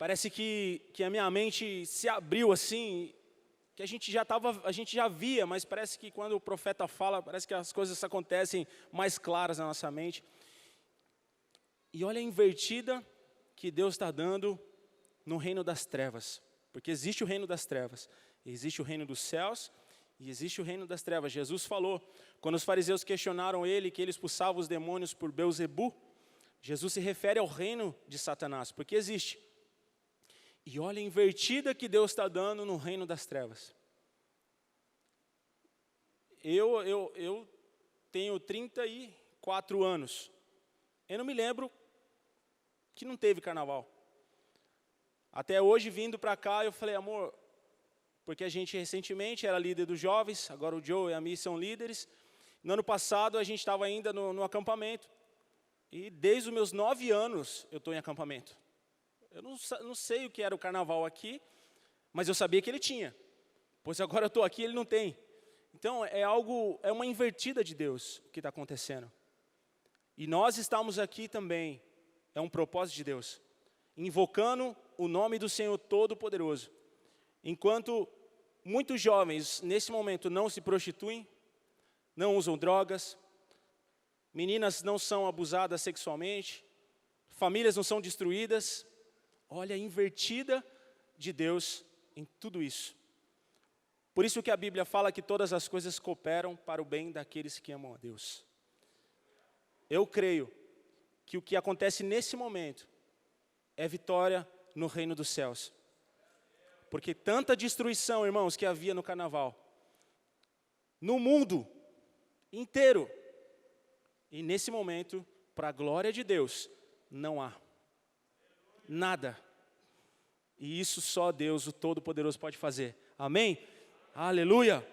Parece que a minha mente se abriu assim, que a gente já via, mas parece que quando o profeta fala, parece que as coisas acontecem mais claras na nossa mente. E olha a invertida que Deus está dando no reino das trevas. Porque existe o reino das trevas, existe o reino dos céus e existe o reino das trevas. Jesus falou, quando os fariseus questionaram ele, que ele expulsava os demônios por Belzebu, Jesus se refere ao reino de Satanás, porque existe. E olha a invertida que Deus está dando no reino das trevas. Eu tenho 34 anos. Eu não me lembro que não teve carnaval. Até hoje, vindo para cá, eu falei, amor, porque a gente recentemente era líder dos jovens, agora o Joe e a Mi são líderes. No ano passado, a gente estava ainda no acampamento. E desde os meus 9 anos, eu estou em acampamento. Eu não sei o que era o carnaval aqui, mas eu sabia que ele tinha. Pois agora eu estou aqui e ele não tem. Então, é uma invertida de Deus o que está acontecendo. E nós estamos aqui também, é um propósito de Deus, invocando o nome do Senhor Todo-Poderoso. Enquanto muitos jovens, nesse momento, não se prostituem, não usam drogas, meninas não são abusadas sexualmente, famílias não são destruídas. Olha a invertida de Deus em tudo isso. Por isso que a Bíblia fala que todas as coisas cooperam para o bem daqueles que amam a Deus. Eu creio que o que acontece nesse momento é vitória no reino dos céus. Porque tanta destruição, irmãos, que havia no carnaval, no mundo inteiro, e nesse momento, para a glória de Deus, não há nada. E isso só Deus, o Todo-Poderoso, pode fazer. Amém? Aleluia!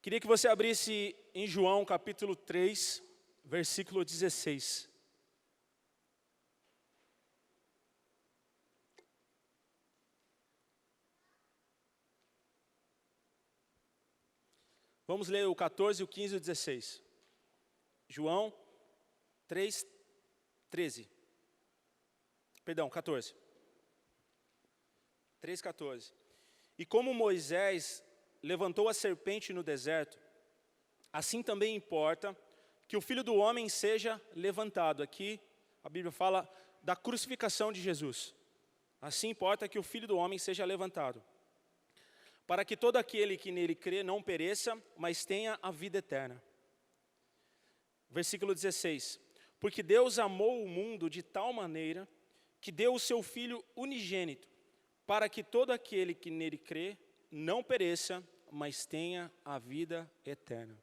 Queria que você abrisse em João capítulo 3, versículo 16. Vamos ler o 14, o 15 e o 16. João 3, 13. Perdão, 14. 3, 14. E como Moisés levantou a serpente no deserto, assim também importa que o Filho do Homem seja levantado. Aqui a Bíblia fala da crucificação de Jesus. Assim importa que o Filho do Homem seja levantado, para que todo aquele que nele crê não pereça, mas tenha a vida eterna. Versículo 16. Porque Deus amou o mundo de tal maneira que deu o seu Filho unigênito, para que todo aquele que nele crê não pereça, mas tenha a vida eterna.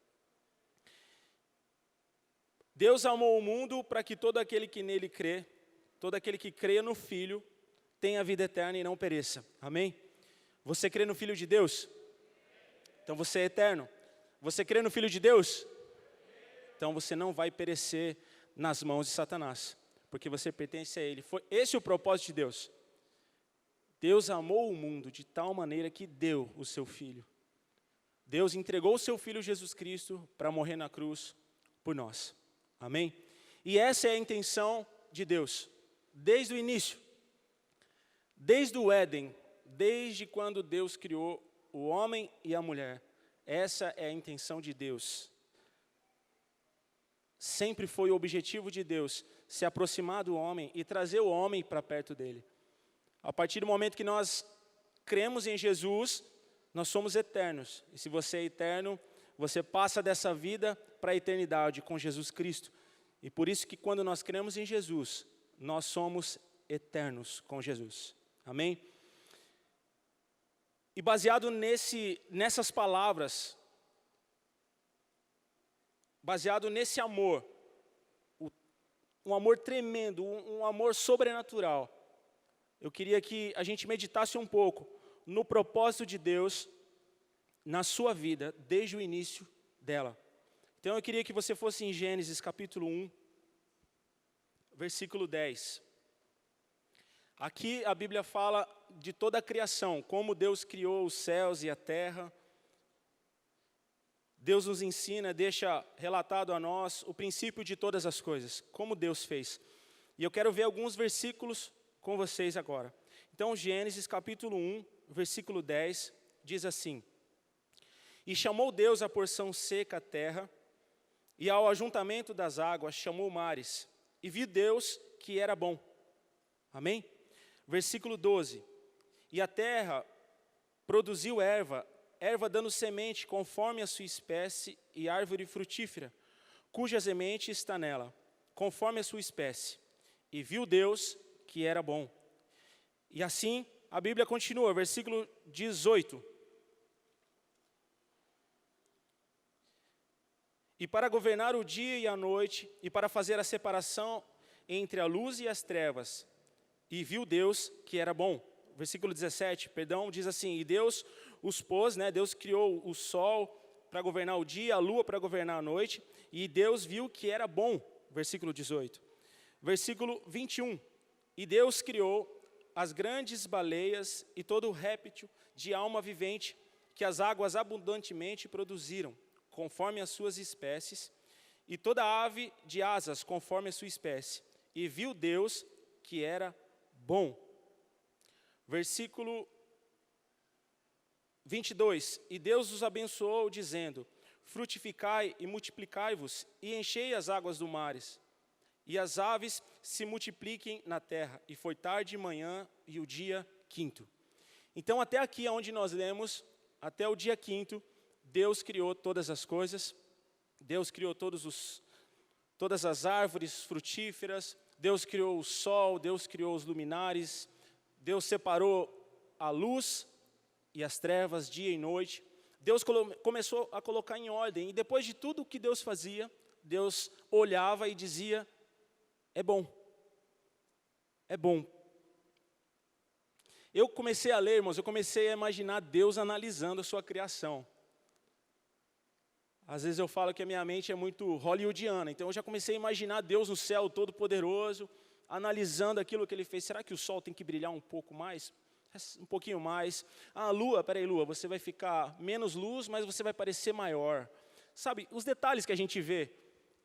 Deus amou o mundo para que todo aquele que nele crê, todo aquele que crê no Filho, tenha a vida eterna e não pereça. Amém? Você crê no Filho de Deus? Então você é eterno. Você crê no Filho de Deus? Então você não vai perecer nas mãos de Satanás, porque você pertence a Ele. Esse é o propósito de Deus. Deus amou o mundo de tal maneira que deu o seu Filho. Deus entregou o seu Filho Jesus Cristo para morrer na cruz por nós. Amém? E essa é a intenção de Deus, desde o início. Desde o Éden, desde quando Deus criou o homem e a mulher. Essa é a intenção de Deus. Sempre foi o objetivo de Deus se aproximar do homem e trazer o homem para perto dele. A partir do momento que nós cremos em Jesus, nós somos eternos. E se você é eterno, você passa dessa vida para a eternidade com Jesus Cristo. E por isso que quando nós cremos em Jesus, nós somos eternos com Jesus. Amém? E baseado nessas palavras, baseado nesse amor, um amor tremendo, um amor sobrenatural, eu queria que a gente meditasse um pouco no propósito de Deus na sua vida, desde o início dela. Então eu queria que você fosse em Gênesis capítulo 1, versículo 10. Aqui a Bíblia fala de toda a criação, como Deus criou os céus e a terra, Deus nos ensina, deixa relatado a nós o princípio de todas as coisas, como Deus fez. E eu quero ver alguns versículos com vocês agora. Então, Gênesis capítulo 1, versículo 10, diz assim: E chamou Deus a porção seca a terra, e ao ajuntamento das águas chamou mares, e viu Deus que era bom. Amém? Versículo 12: E a terra produziu erva dando semente conforme a sua espécie, e árvore frutífera, cuja semente está nela, conforme a sua espécie. E viu Deus que era bom. E assim, a Bíblia continua, versículo 18. E para governar o dia e a noite, e para fazer a separação entre a luz e as trevas. E viu Deus que era bom. Versículo 17, diz assim: E Deus os pôs, Deus criou o sol para governar o dia, a lua para governar a noite, e Deus viu que era bom. Versículo 18. Versículo 21. E Deus criou as grandes baleias e todo o réptil de alma vivente que as águas abundantemente produziram, conforme as suas espécies, e toda ave de asas, conforme a sua espécie. E viu Deus que era bom. Versículo 22. E Deus os abençoou, dizendo: Frutificai e multiplicai-vos, e enchei as águas do mares, e as aves se multipliquem na terra. E foi tarde e manhã, e o dia quinto. Então, até aqui, onde nós lemos, até o dia quinto, Deus criou todas as coisas. Deus criou todas as árvores frutíferas. Deus criou o sol, Deus criou os luminares. Deus separou a luz e as trevas, dia e noite. Deus começou a colocar em ordem. E depois de tudo o que Deus fazia, Deus olhava e dizia: é bom. É bom. Eu comecei a ler, irmãos, eu comecei a imaginar Deus analisando a sua criação. Às vezes eu falo que a minha mente é muito hollywoodiana, então eu já comecei a imaginar Deus no céu todo-poderoso, analisando aquilo que Ele fez. Será que o sol tem que brilhar um pouco mais? Um pouquinho mais. Ah, lua, peraí, lua, você vai ficar menos luz, mas você vai parecer maior. Sabe, os detalhes que a gente vê.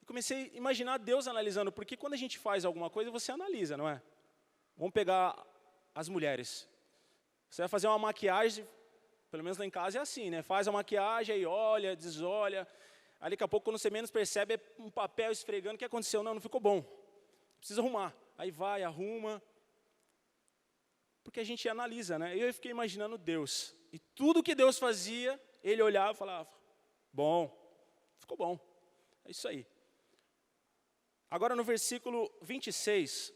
Eu comecei a imaginar Deus analisando, porque quando a gente faz alguma coisa, você analisa, não é? Vamos pegar as mulheres. Você vai fazer uma maquiagem, pelo menos lá em casa é assim, né? Faz a maquiagem, aí olha, desolha. Aí daqui a pouco, quando você menos percebe, é um papel esfregando. O que aconteceu? Não ficou bom. Precisa arrumar. Aí vai, arruma. Porque a gente analisa, né? Eu fiquei imaginando Deus. E tudo que Deus fazia, Ele olhava e falava: bom, ficou bom. É isso aí. Agora no versículo 26.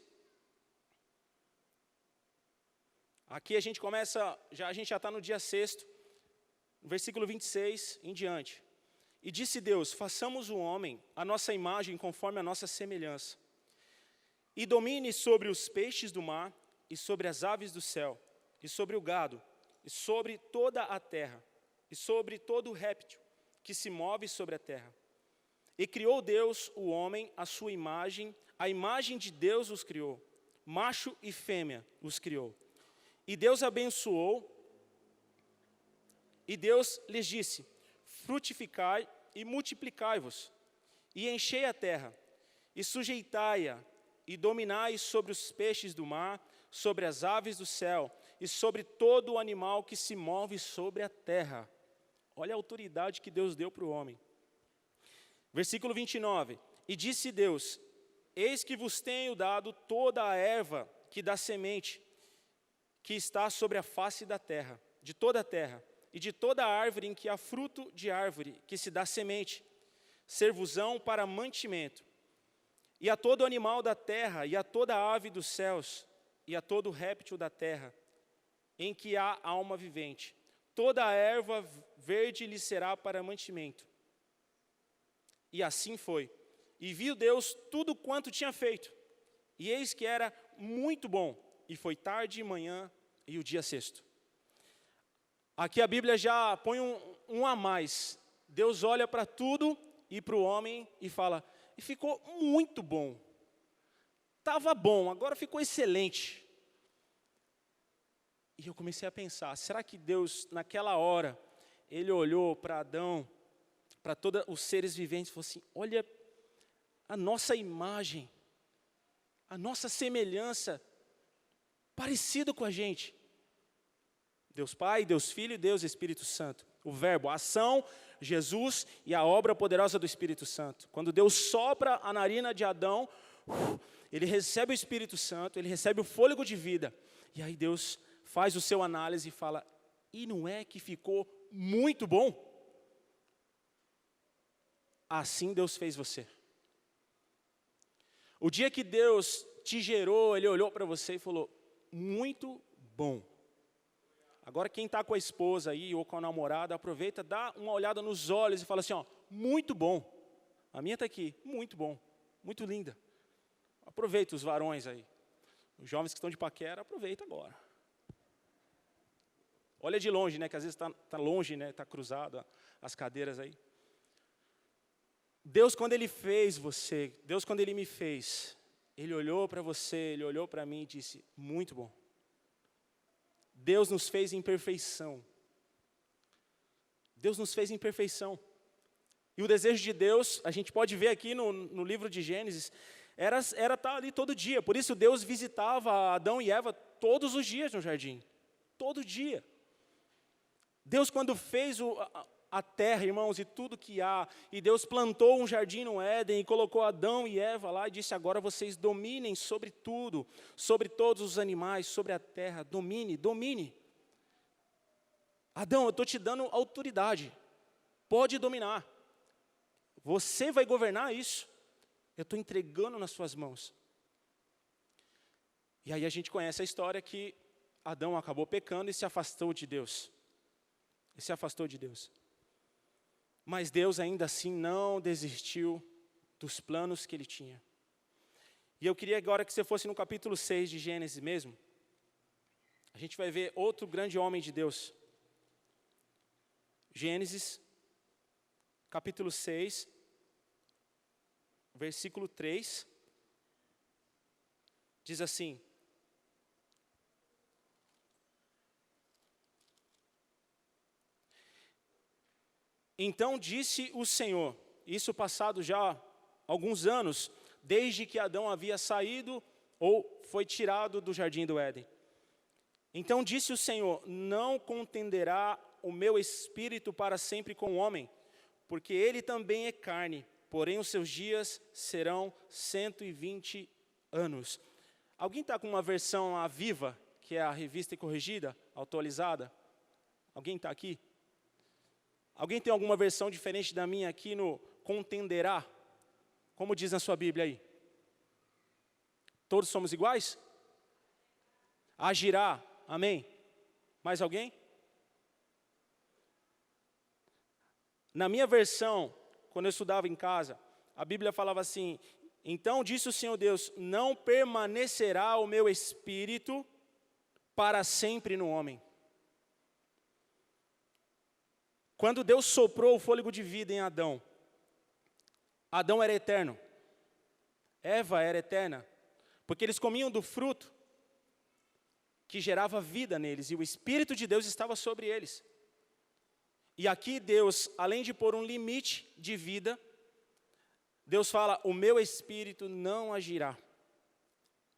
Aqui a gente começa, a gente já está no dia 6º, no versículo 26 em diante. E disse Deus: façamos o homem a nossa imagem conforme a nossa semelhança. E domine sobre os peixes do mar, e sobre as aves do céu, e sobre o gado, e sobre toda a terra, e sobre todo o réptil que se move sobre a terra. E criou Deus o homem à sua imagem, a imagem de Deus os criou, macho e fêmea os criou. E Deus abençoou, e Deus lhes disse: frutificai e multiplicai-vos, e enchei a terra, e sujeitai-a, e dominai sobre os peixes do mar, sobre as aves do céu, e sobre todo o animal que se move sobre a terra. Olha a autoridade que Deus deu para o homem. Versículo 29. E disse Deus: eis que vos tenho dado toda a erva que dá semente, que está sobre a face da terra, de toda a terra, e de toda a árvore em que há fruto de árvore, que se dá semente, ser-vos-ão para mantimento, e a todo animal da terra, e a toda ave dos céus, e a todo réptil da terra, em que há alma vivente. Toda a erva verde lhe será para mantimento. E assim foi. E viu Deus tudo quanto tinha feito, e eis que era muito bom. E foi tarde e manhã, e o dia 6º. Aqui a Bíblia já põe um a mais. Deus olha para tudo e para o homem e fala: e ficou muito bom. Estava bom, agora ficou excelente. E eu comecei a pensar: será que Deus, naquela hora, Ele olhou para Adão, para todos os seres viventes, falou assim, olha a nossa imagem, a nossa semelhança, parecido com a gente. Deus Pai, Deus Filho e Deus Espírito Santo. O verbo, a ação, Jesus e a obra poderosa do Espírito Santo. Quando Deus sopra a narina de Adão, ele recebe o Espírito Santo, ele recebe o fôlego de vida. E aí Deus faz o seu análise e fala, e não é que ficou muito bom? Assim Deus fez você. O dia que Deus te gerou, Ele olhou para você e falou, muito bom. Agora quem está com a esposa aí ou com a namorada, aproveita, dá uma olhada nos olhos e fala assim, ó, muito bom. A minha está aqui, muito bom, muito linda. Aproveita os varões aí. Os jovens que estão de paquera, aproveita agora. Olha de longe, né, que às vezes está longe, né, está cruzado as cadeiras aí. Deus, quando Ele fez você, Deus, quando Ele me fez, Ele olhou para você, Ele olhou para mim e disse, muito bom. Deus nos fez em perfeição. Deus nos fez em perfeição. E o desejo de Deus, a gente pode ver aqui no livro de Gênesis, era estar ali todo dia. Por isso Deus visitava Adão e Eva todos os dias no jardim. Todo dia. Deus, quando fez a terra, irmãos, e tudo que há, e Deus plantou um jardim no Éden, e colocou Adão e Eva lá, e disse, agora vocês dominem sobre tudo, sobre todos os animais, sobre a terra, domine. Adão, eu estou te dando autoridade, pode dominar, você vai governar isso, eu estou entregando nas suas mãos. E aí a gente conhece a história que Adão acabou pecando e se afastou de Deus. Mas Deus ainda assim não desistiu dos planos que Ele tinha. E eu queria agora que você fosse no capítulo 6 de Gênesis mesmo. A gente vai ver outro grande homem de Deus. Gênesis, capítulo 6, versículo 3. Diz assim, então disse o Senhor, isso passado já alguns anos, desde que Adão havia saído ou foi tirado do jardim do Éden. Então disse o Senhor, não contenderá o meu espírito para sempre com o homem, porque ele também é carne, porém os seus dias serão 120 anos. Alguém está com uma versão a viva, que é a revista e corrigida, atualizada? Alguém está aqui? Alguém tem alguma versão diferente da minha aqui no contenderá? Como diz na sua Bíblia aí? Todos somos iguais? Agirá, amém? Mais alguém? Na minha versão, quando eu estudava em casa, a Bíblia falava assim, então disse o Senhor Deus, não permanecerá o meu espírito para sempre no homem. Quando Deus soprou o fôlego de vida em Adão, Adão era eterno, Eva era eterna, porque eles comiam do fruto que gerava vida neles, e o Espírito de Deus estava sobre eles. E aqui Deus, além de pôr um limite de vida, Deus fala, o meu Espírito não agirá,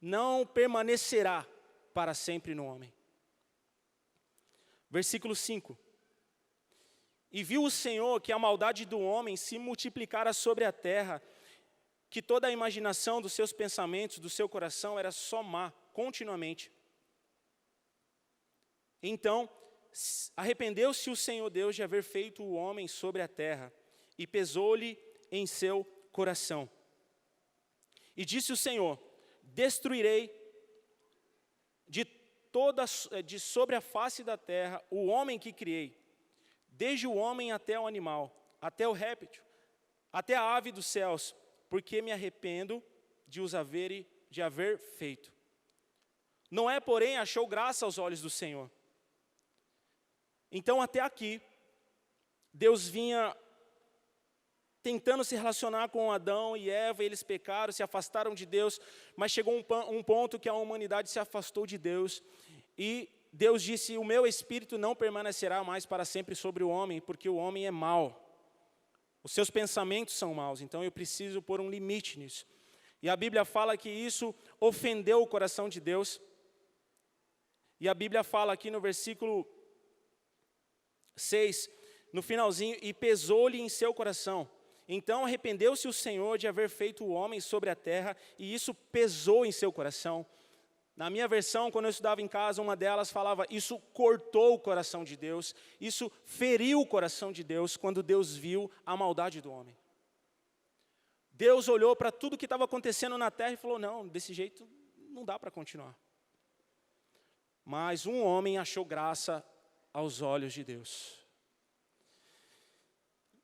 não permanecerá para sempre no homem. Versículo 5. E viu o Senhor que a maldade do homem se multiplicara sobre a terra, que toda a imaginação dos seus pensamentos, do seu coração, era só má, continuamente. Então, arrependeu-se o Senhor Deus de haver feito o homem sobre a terra, e pesou-lhe em seu coração. E disse o Senhor, destruirei de sobre a face da terra o homem que criei, desde o homem até o animal, até o réptil, até a ave dos céus, porque me arrependo de haver feito. Noé, porém, achou graça aos olhos do Senhor. Então, até aqui, Deus vinha tentando se relacionar com Adão e Eva, eles pecaram, se afastaram de Deus, mas chegou um ponto que a humanidade se afastou de Deus, e Deus disse, o meu espírito não permanecerá mais para sempre sobre o homem, porque o homem é mau. Os seus pensamentos são maus, então eu preciso pôr um limite nisso. E a Bíblia fala que isso ofendeu o coração de Deus. E a Bíblia fala aqui no versículo 6, no finalzinho, e pesou-lhe em seu coração. Então arrependeu-se o Senhor de haver feito o homem sobre a terra, e isso pesou em seu coração. Na minha versão, quando eu estudava em casa, uma delas falava, isso cortou o coração de Deus, isso feriu o coração de Deus, quando Deus viu a maldade do homem. Deus olhou para tudo que estava acontecendo na terra e falou, não, desse jeito não dá para continuar. Mas um homem achou graça aos olhos de Deus.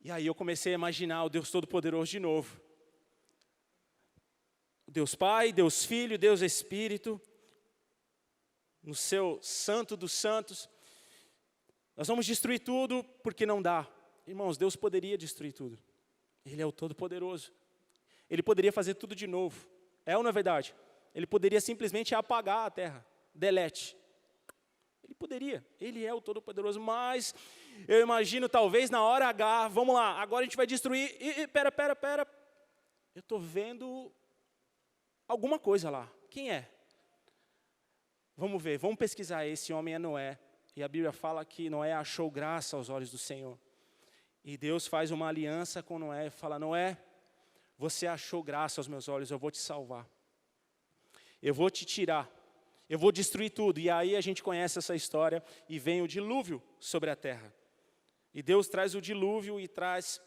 E aí eu comecei a imaginar o Deus Todo-Poderoso de novo. Deus Pai, Deus Filho, Deus Espírito, no seu santo dos santos. Nós vamos destruir tudo porque não dá. Irmãos, Deus poderia destruir tudo. Ele é o Todo-Poderoso. Ele poderia fazer tudo de novo. É ou não é verdade? Ele poderia simplesmente apagar a terra. Delete. Ele poderia. Ele é o Todo-Poderoso. Mas eu imagino talvez na hora H, vamos lá, agora a gente vai destruir. Pera. Eu estou vendo alguma coisa lá. Quem é? Vamos ver, vamos pesquisar. Esse homem é Noé. E a Bíblia fala que Noé achou graça aos olhos do Senhor. E Deus faz uma aliança com Noé e fala, Noé, você achou graça aos meus olhos, eu vou te salvar. Eu vou te tirar. Eu vou destruir tudo. E aí a gente conhece essa história e vem o dilúvio sobre a terra. E Deus traz o dilúvio e traz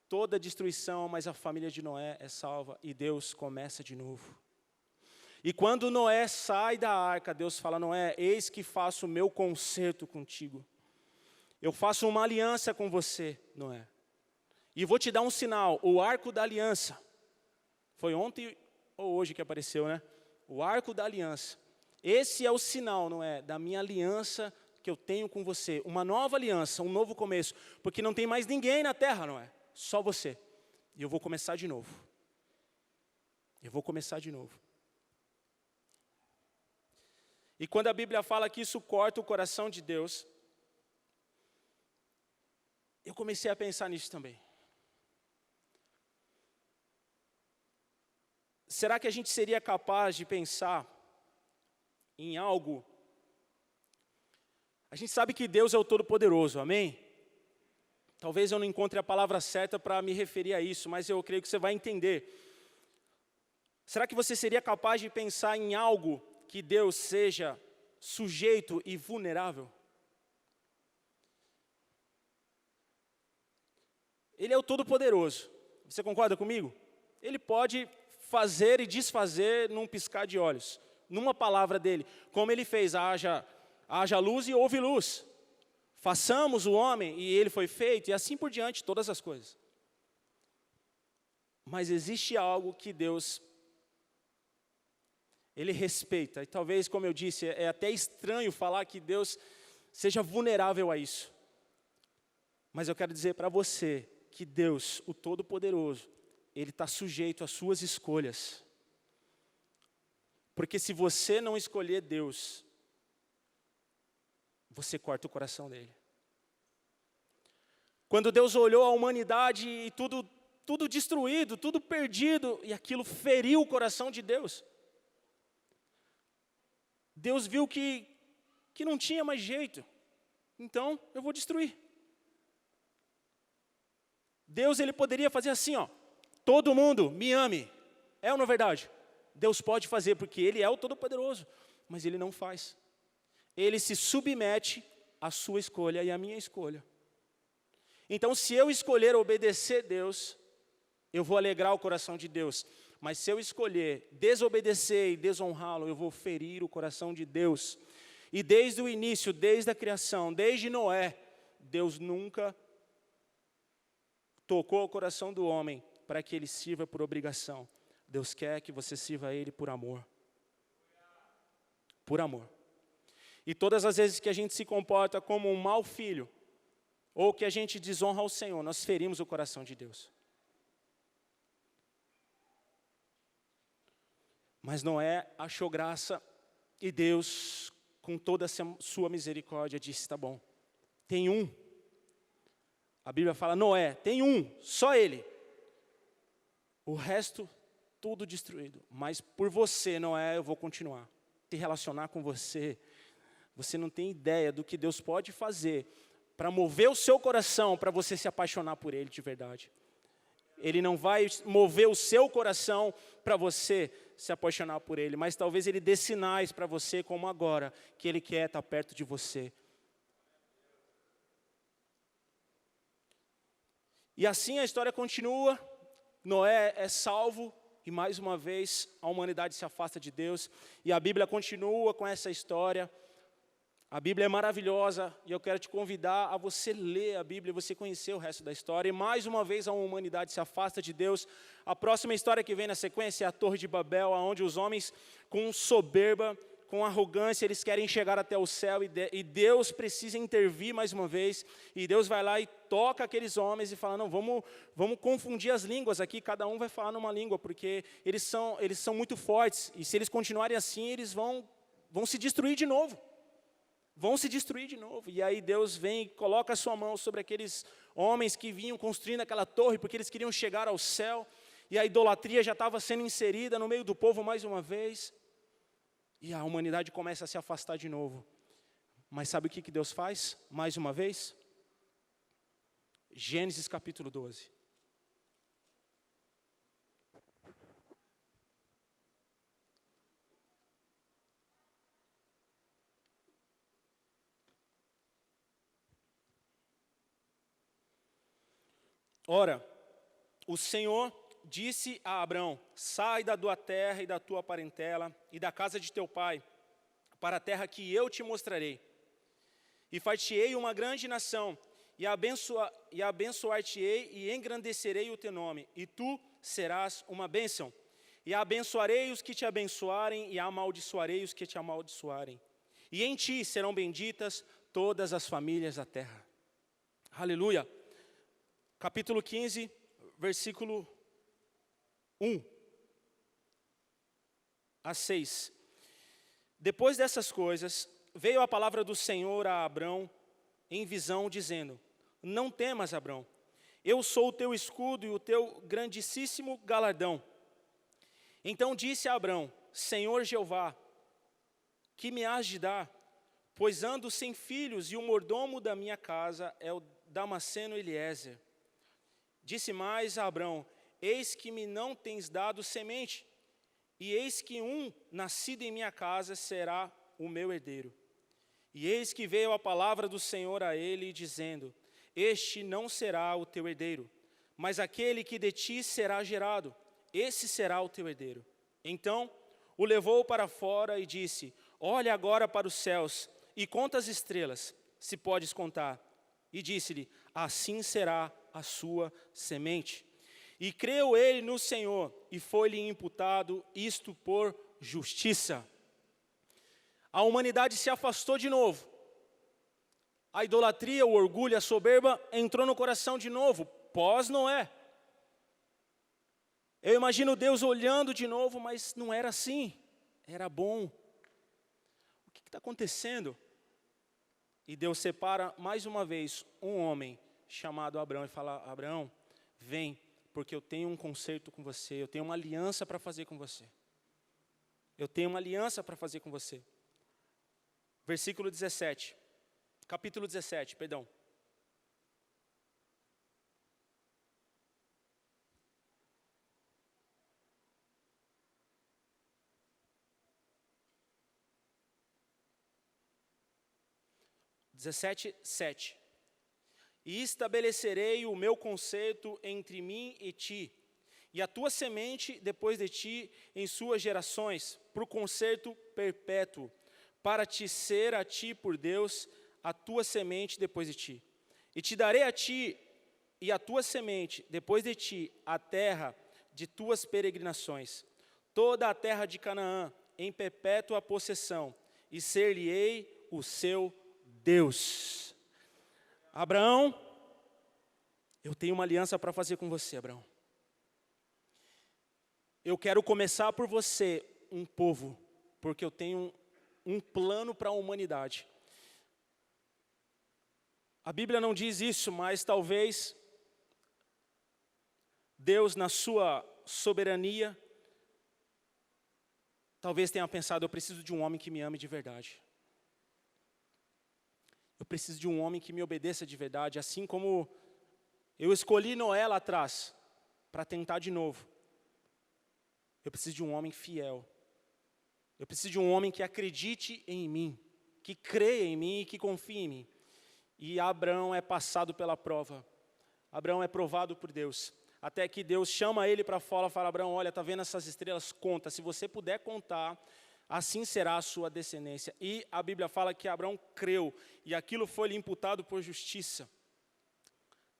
toda a destruição, mas a família de Noé é salva e Deus começa de novo. E quando Noé sai da arca, Deus fala, Noé, eis que faço o meu concerto contigo. Eu faço uma aliança com você, Noé. E vou te dar um sinal, o arco da aliança. Foi ontem ou hoje que apareceu, né? O arco da aliança. Esse é o sinal, Noé, da minha aliança que eu tenho com você. Uma nova aliança, um novo começo. Porque não tem mais ninguém na terra, Noé. Só você. E eu vou começar de novo. Eu vou começar de novo. E quando a Bíblia fala que isso corta o coração de Deus, eu comecei a pensar nisso também. Será que a gente seria capaz de pensar em algo? A gente sabe que Deus é o Todo-Poderoso, amém? Talvez eu não encontre a palavra certa para me referir a isso, mas eu creio que você vai entender. Será que você seria capaz de pensar em algo que Deus seja sujeito e vulnerável? Ele é o Todo-Poderoso. Você concorda comigo? Ele pode fazer e desfazer num piscar de olhos, numa palavra dele, como ele fez, haja luz e houve luz. Façamos o homem e ele foi feito, e assim por diante, todas as coisas. Mas existe algo que Deus, Ele respeita, e talvez, como eu disse, é até estranho falar que Deus seja vulnerável a isso. Mas eu quero dizer para você que Deus, o Todo-Poderoso, Ele está sujeito às suas escolhas. Porque se você não escolher Deus, você corta o coração dele. Quando Deus olhou a humanidade e tudo destruído, tudo perdido, e aquilo feriu o coração de Deus. Deus viu que não tinha mais jeito, então eu vou destruir. Deus, Ele poderia fazer assim, ó, todo mundo me ame, é ou não é verdade? Deus pode fazer, porque Ele é o Todo-Poderoso, mas Ele não faz. Ele se submete à sua escolha e à minha escolha. Então, se eu escolher obedecer Deus, eu vou alegrar o coração de Deus. Mas se eu escolher desobedecer e desonrá-lo, eu vou ferir o coração de Deus. E desde o início, desde a criação, desde Noé, Deus nunca tocou o coração do homem para que ele sirva por obrigação. Deus quer que você sirva a Ele por amor. Por amor. E todas as vezes que a gente se comporta como um mau filho, ou que a gente desonra ao Senhor, nós ferimos o coração de Deus. Mas Noé achou graça e Deus, com toda a sua misericórdia, disse, tá bom, tem um. A Bíblia fala, Noé, tem um, só ele. O resto, tudo destruído. Mas por você, Noé, eu vou continuar. Se relacionar com você. Você não tem ideia do que Deus pode fazer para mover o seu coração, para você se apaixonar por Ele de verdade. Ele não vai mover o seu coração para você se apaixonar por Ele, mas talvez Ele dê sinais para você, como agora, que Ele quer estar perto de você. E assim a história continua, Noé é salvo, e mais uma vez a humanidade se afasta de Deus, e a Bíblia continua com essa história. A Bíblia é maravilhosa, e eu quero te convidar a você ler a Bíblia, você conhecer o resto da história, e mais uma vez a humanidade se afasta de Deus. A próxima história que vem na sequência é a Torre de Babel, onde os homens com soberba, com arrogância, eles querem chegar até o céu, e Deus precisa intervir mais uma vez, e Deus vai lá e toca aqueles homens e fala, não, vamos confundir as línguas aqui, cada um vai falar numa língua, porque eles são muito fortes, e se eles continuarem assim, eles vão se destruir de novo. Vão se destruir de novo. E aí Deus vem e coloca a sua mão sobre aqueles homens que vinham construindo aquela torre, porque eles queriam chegar ao céu, e a idolatria já estava sendo inserida no meio do povo mais uma vez, e a humanidade começa a se afastar de novo. Mas sabe o que Deus faz, mais uma vez? Gênesis capítulo 12. Ora, o Senhor disse a Abrão, sai da tua terra e da tua parentela e da casa de teu pai, para a terra que eu te mostrarei. E far-te-ei uma grande nação, e abençoar-te-ei e engrandecerei o teu nome, e tu serás uma bênção. E abençoarei os que te abençoarem, e amaldiçoarei os que te amaldiçoarem. E em ti serão benditas todas as famílias da terra. Aleluia. Capítulo 15, versículo 1 a 6. Depois dessas coisas, veio a palavra do Senhor a Abrão em visão, dizendo, não temas, Abrão, eu sou o teu escudo e o teu grandíssimo galardão. Então disse a Abrão, Senhor Jeová, que me hás de dar? Pois ando sem filhos, e o mordomo da minha casa é o Damasceno Eliezer. Disse mais a Abrão, eis que me não tens dado semente, e eis que um nascido em minha casa será o meu herdeiro. E eis que veio a palavra do Senhor a ele, dizendo, este não será o teu herdeiro, mas aquele que de ti será gerado, esse será o teu herdeiro. Então o levou para fora e disse, olha agora para os céus, e conta as estrelas, se podes contar. E disse-lhe, assim será a sua semente. E creu ele no Senhor, e foi-lhe imputado isto por justiça. A humanidade se afastou de novo. A idolatria, o orgulho, a soberba entrou no coração de novo, pós-Noé. Eu imagino Deus olhando de novo, mas não era assim, era bom. O que está acontecendo? E Deus separa mais uma vez um homem chamado Abrão e fala, Abrão, vem, porque eu tenho um concerto com você, eu tenho uma aliança para fazer com você. Eu tenho uma aliança para fazer com você. Versículo 17, capítulo 17, perdão. (17:7) E estabelecerei o meu concerto entre mim e ti, e a tua semente depois de ti em suas gerações, por concerto perpétuo, para te ser a ti por Deus, a tua semente depois de ti. E te darei a ti e a tua semente depois de ti a terra de tuas peregrinações, toda a terra de Canaã, em perpétua possessão, e ser-lhe-ei o seu Deus. Abraão, eu tenho uma aliança para fazer com você, Abraão. Eu quero começar por você, um povo, porque eu tenho um plano para a humanidade. A Bíblia não diz isso, mas talvez Deus, na sua soberania, talvez tenha pensado, eu preciso de um homem que me ame de verdade. Eu preciso de um homem que me obedeça de verdade, assim como eu escolhi Noé lá atrás, para tentar de novo. Eu preciso de um homem fiel. Eu preciso de um homem que acredite em mim, que creia em mim e que confie em mim. E Abraão é passado pela prova. Abraão é provado por Deus. Até que Deus chama ele para fora e fala, Abraão, olha, está vendo essas estrelas? Conta. Se você puder contar, assim será a sua descendência. E a Bíblia fala que Abraão creu, e aquilo foi lhe imputado por justiça.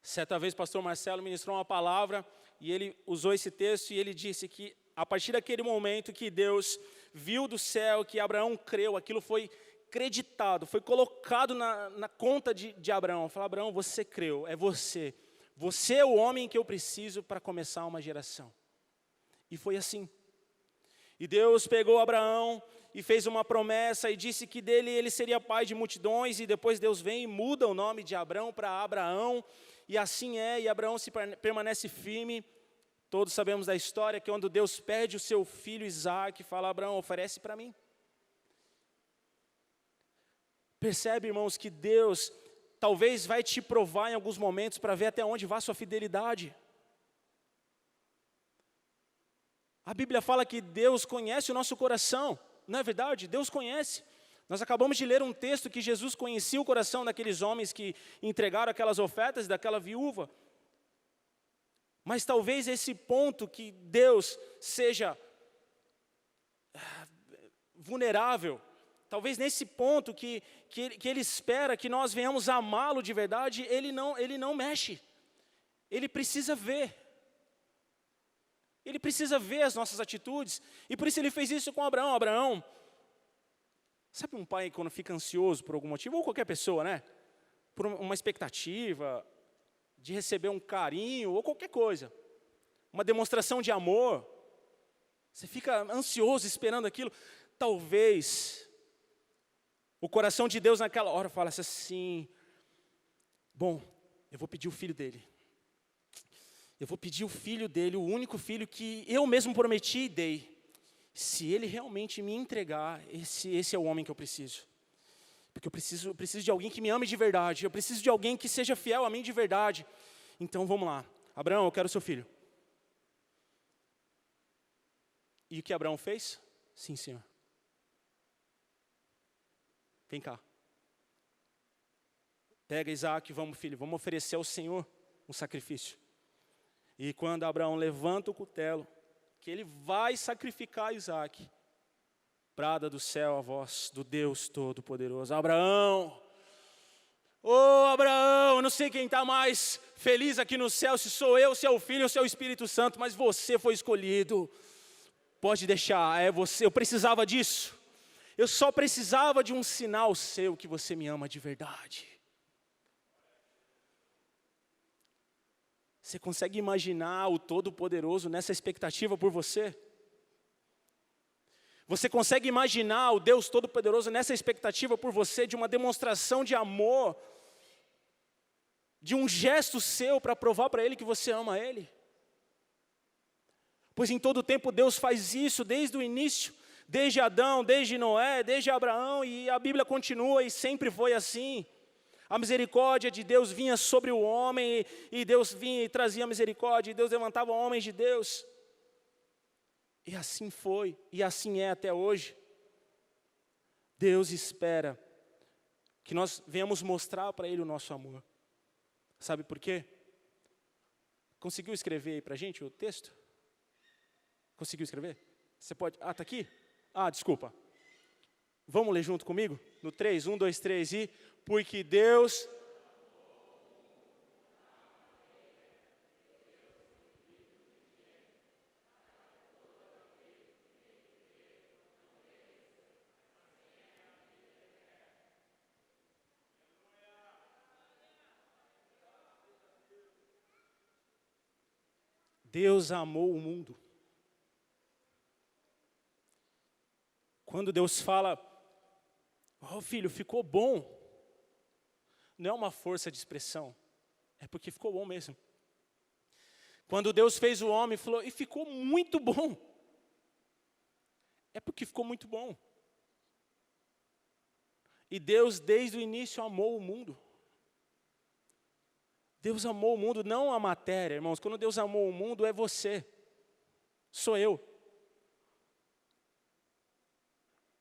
Certa vez o pastor Marcelo ministrou uma palavra, e ele usou esse texto, e ele disse que a partir daquele momento que Deus viu do céu, que Abraão creu, aquilo foi creditado, foi colocado na conta de Abraão. Fala, Abraão, você creu, é você. Você é o homem que eu preciso para começar uma geração. E foi assim. E Deus pegou Abraão e fez uma promessa e disse que dele ele seria pai de multidões. E depois Deus vem e muda o nome de Abraão para Abraão. E assim é, e Abraão permanece firme. Todos sabemos da história que quando Deus pede o seu filho Isaac, fala, Abraão, oferece para mim. Percebe, irmãos, que Deus talvez vai te provar em alguns momentos para ver até onde vai a sua fidelidade. A Bíblia fala que Deus conhece o nosso coração, não é verdade? Deus conhece. Nós acabamos de ler um texto que Jesus conhecia o coração daqueles homens que entregaram aquelas ofertas daquela viúva. Mas talvez esse ponto que Deus seja vulnerável, talvez nesse ponto que Ele espera que nós venhamos amá-lo de verdade, Ele não mexe. Ele precisa ver. Ele precisa ver as nossas atitudes. E por isso Ele fez isso com Abraão. Abraão, sabe um pai quando fica ansioso por algum motivo, ou qualquer pessoa, né? Por uma expectativa de receber um carinho, ou qualquer coisa. Uma demonstração de amor. Você fica ansioso esperando aquilo. Talvez o coração de Deus naquela hora falasse assim, bom, eu vou pedir o filho dele. Eu vou pedir o filho dele, o único filho que eu mesmo prometi e dei. Se ele realmente me entregar, esse é o homem que eu preciso. Porque eu preciso de alguém que me ame de verdade. Eu preciso de alguém que seja fiel a mim de verdade. Então vamos lá. Abraão, eu quero o seu filho. E o que Abraão fez? Sim, Senhor. Vem cá. Pega Isaac, vamos filho, vamos oferecer ao Senhor um sacrifício. E quando Abraão levanta o cutelo, que ele vai sacrificar Isaac, brada do céu a voz do Deus Todo-Poderoso. Abraão, Abraão, eu não sei quem está mais feliz aqui no céu, se sou eu, se é o Filho ou se é o Espírito Santo, mas você foi escolhido. Pode deixar, é você, eu precisava disso. Eu só precisava de um sinal seu que você me ama de verdade. Você consegue imaginar o Todo-Poderoso nessa expectativa por você? Você consegue imaginar o Deus Todo-Poderoso nessa expectativa por você, de uma demonstração de amor, de um gesto seu para provar para Ele que você ama Ele? Pois em todo tempo Deus faz isso, desde o início, desde Adão, desde Noé, desde Abraão, e a Bíblia continua e sempre foi assim. A misericórdia de Deus vinha sobre o homem, e Deus vinha e trazia misericórdia, e Deus levantava homens de Deus. E assim foi, e assim é até hoje. Deus espera que nós venhamos mostrar para Ele o nosso amor. Sabe por quê? Conseguiu escrever aí para a gente o texto? Conseguiu escrever? Você pode? Está aqui? Desculpa. Vamos ler junto comigo? No 3, 1, 2, 3 e... Porque Deus... Deus amou o mundo. Quando Deus fala, filho, ficou bom. não é uma força de expressão, é porque ficou bom mesmo. Quando Deus fez o homem, falou, e ficou muito bom. É porque ficou muito bom. E Deus, desde o início, amou o mundo. Deus amou o mundo, não a matéria, irmãos. Quando Deus amou o mundo, é você. Sou eu.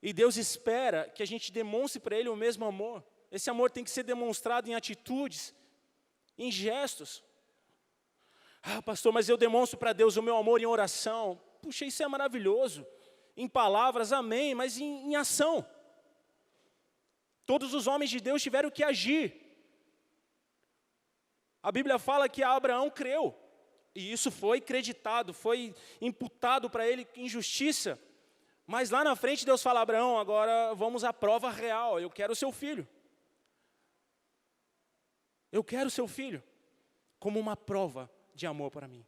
E Deus espera que a gente demonstre para Ele o mesmo amor. Esse amor tem que ser demonstrado em atitudes, em gestos. Ah, pastor, mas eu demonstro para Deus o meu amor em oração. Puxa, isso é maravilhoso. Em palavras, amém, mas em ação. Todos os homens de Deus tiveram que agir. A Bíblia fala que Abraão creu. E isso foi creditado, foi imputado para ele em justiça. Mas lá na frente Deus fala, Abraão, agora vamos à prova real, eu quero o seu filho. Eu quero o seu filho, como uma prova de amor para mim.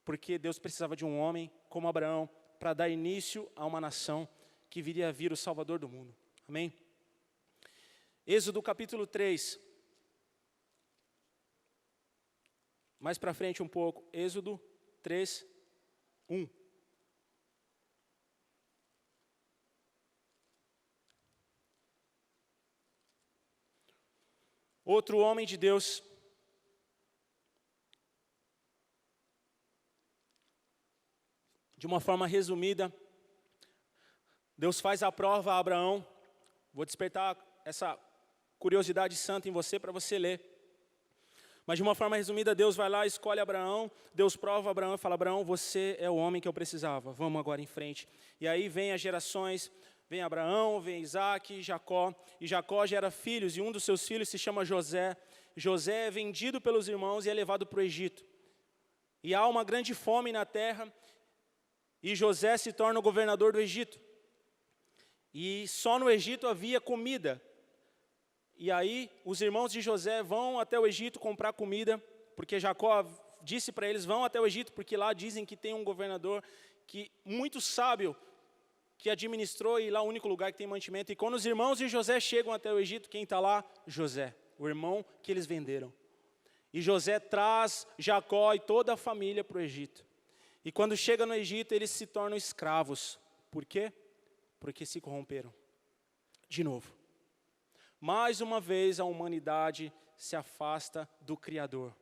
Porque Deus precisava de um homem como Abraão, para dar início a uma nação que viria a vir o Salvador do mundo. Amém? Êxodo capítulo 3. Mais para frente um pouco, Êxodo 3, 1. Outro homem de Deus, de uma forma resumida, Deus faz a prova a Abraão. Vou despertar essa curiosidade santa em você, para você ler. Mas de uma forma resumida, Deus vai lá, escolhe Abraão, Deus prova Abraão e fala, Abraão, você é o homem que eu precisava, vamos agora em frente. E aí vem as gerações, vem Abraão, vem Isaac, Jacó, e Jacó gera filhos, e um dos seus filhos se chama José. José é vendido pelos irmãos e é levado para o Egito. E há uma grande fome na terra, e José se torna o governador do Egito. E só no Egito havia comida. E aí os irmãos de José vão até o Egito comprar comida, porque Jacó disse para eles, vão até o Egito, porque lá dizem que tem um governador muito sábio, que administrou, e lá é o único lugar que tem mantimento. E quando os irmãos de José chegam até o Egito, quem está lá? José, o irmão que eles venderam. E José traz Jacó e toda a família para o Egito. E quando chega no Egito, eles se tornam escravos. Por quê? Porque se corromperam. De novo. Mais uma vez a humanidade se afasta do Criador.